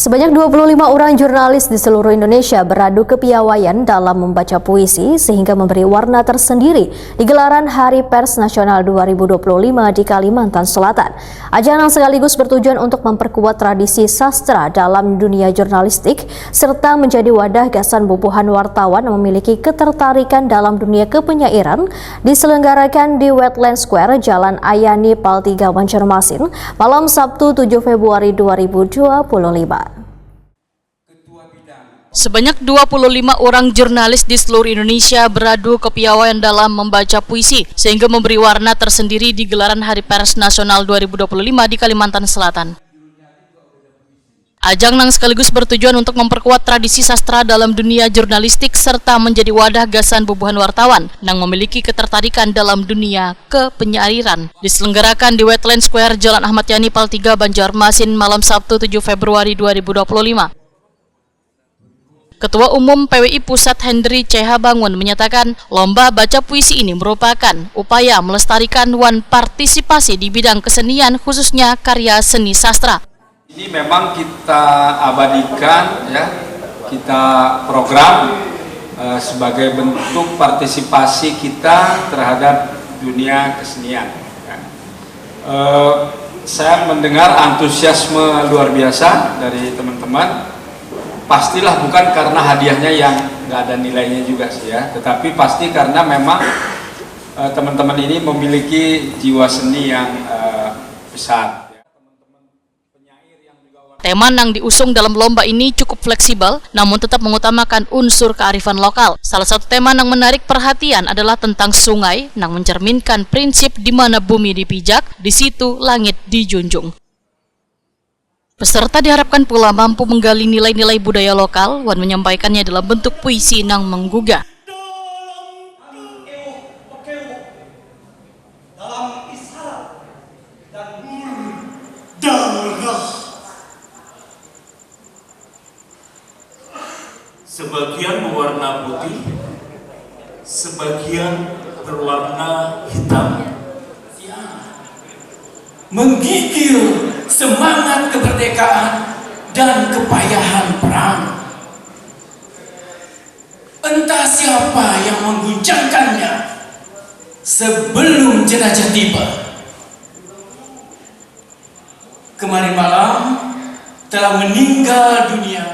Sebanyak 25 orang jurnalis di seluruh Indonesia beradu kepiawaian dalam membaca puisi sehingga memberi warna tersendiri di gelaran Hari Pers Nasional 2025 di Kalimantan Selatan. Ajang yang sekaligus bertujuan untuk memperkuat tradisi sastra dalam dunia jurnalistik serta menjadi wadah gasan bubuhan wartawan yang memiliki ketertarikan dalam dunia kepenyairan diselenggarakan di Wetland Square, Jalan Ayani Paltiga, Banjarmasin, malam Sabtu 7 Februari 2025. Sebanyak 25 orang jurnalis di seluruh Indonesia beradu kepiawaian dalam membaca puisi sehingga memberi warna tersendiri di gelaran Hari Pers Nasional 2025 di Kalimantan Selatan. Ajang yang sekaligus bertujuan untuk memperkuat tradisi sastra dalam dunia jurnalistik serta menjadi wadah gasan bubuhan wartawan yang memiliki ketertarikan dalam dunia kepenyairan. Diselenggarakan di Wetland Square, Jalan Ahmad Yani Paltiga, Banjarmasin, malam Sabtu 7 Februari 2025. Ketua Umum PWI Pusat Hendri C.H. Bangun menyatakan lomba baca puisi ini merupakan upaya melestarikan wan partisipasi di bidang kesenian khususnya karya seni sastra. Ini memang kita abadikan ya, kita program sebagai bentuk partisipasi kita terhadap dunia kesenian. Ya. Saya mendengar antusiasme luar biasa dari teman-teman. Pastilah bukan karena hadiahnya yang nggak ada nilainya juga sih ya, tetapi pasti karena memang teman-teman ini memiliki jiwa seni yang besar. Tema yang diusung dalam lomba ini cukup fleksibel, namun tetap mengutamakan unsur kearifan lokal. Salah satu tema yang menarik perhatian adalah tentang sungai, yang mencerminkan prinsip di mana bumi dipijak, di situ langit dijunjung. Peserta diharapkan pula mampu menggali nilai-nilai budaya lokal dan menyampaikannya dalam bentuk puisi yang menggugah. Sebagian berwarna putih, sebagian berwarna hitam. Menggigil semangat kemerdekaan dan kepayahan perang. Entah siapa yang mengguncangkannya sebelum jenazah tiba. Kemarin malam telah meninggal dunia.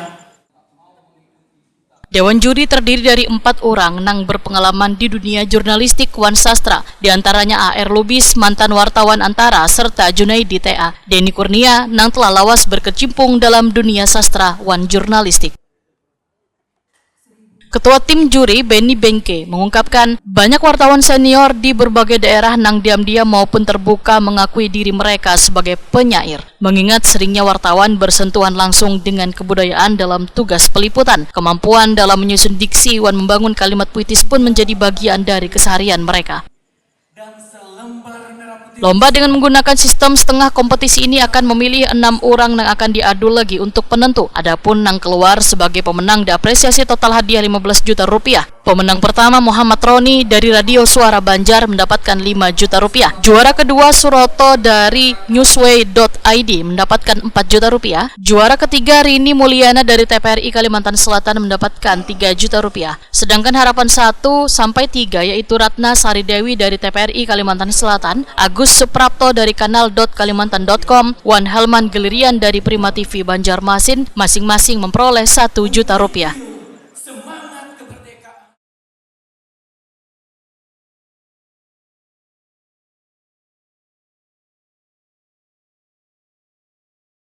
Dewan juri terdiri dari 4 orang yang berpengalaman di dunia jurnalistik wan sastra, diantaranya A.R. Lubis, mantan wartawan Antara, serta Junaidi T.A. Denny Kurnia yang telah lawas berkecimpung dalam dunia sastra wan jurnalistik. Ketua tim juri Benny Bengke mengungkapkan banyak wartawan senior di berbagai daerah yang diam-diam maupun terbuka mengakui diri mereka sebagai penyair. Mengingat seringnya wartawan bersentuhan langsung dengan kebudayaan dalam tugas peliputan, kemampuan dalam menyusun diksi dan membangun kalimat puitis pun menjadi bagian dari keseharian mereka. Lomba dengan menggunakan sistem setengah kompetisi ini akan memilih 6 orang yang akan diadu lagi untuk penentu. Adapun yang keluar sebagai pemenang diapresiasi total hadiah 15 juta rupiah. Pemenang pertama Muhammad Roni dari Radio Suara Banjar mendapatkan 5 juta rupiah. Juara kedua Suroto dari Newsway.id mendapatkan 4 juta rupiah. Juara ketiga Rini Mulyana dari TPRI Kalimantan Selatan mendapatkan 3 juta rupiah. Sedangkan harapan 1 sampai 3 yaitu Ratna Sari Dewi dari TPRI Kalimantan Selatan, Agus Suprapto dari kanal.kalimantan.com, Wan Helman Gelirian dari Prima TV Banjarmasin masing-masing memperoleh 1 juta rupiah.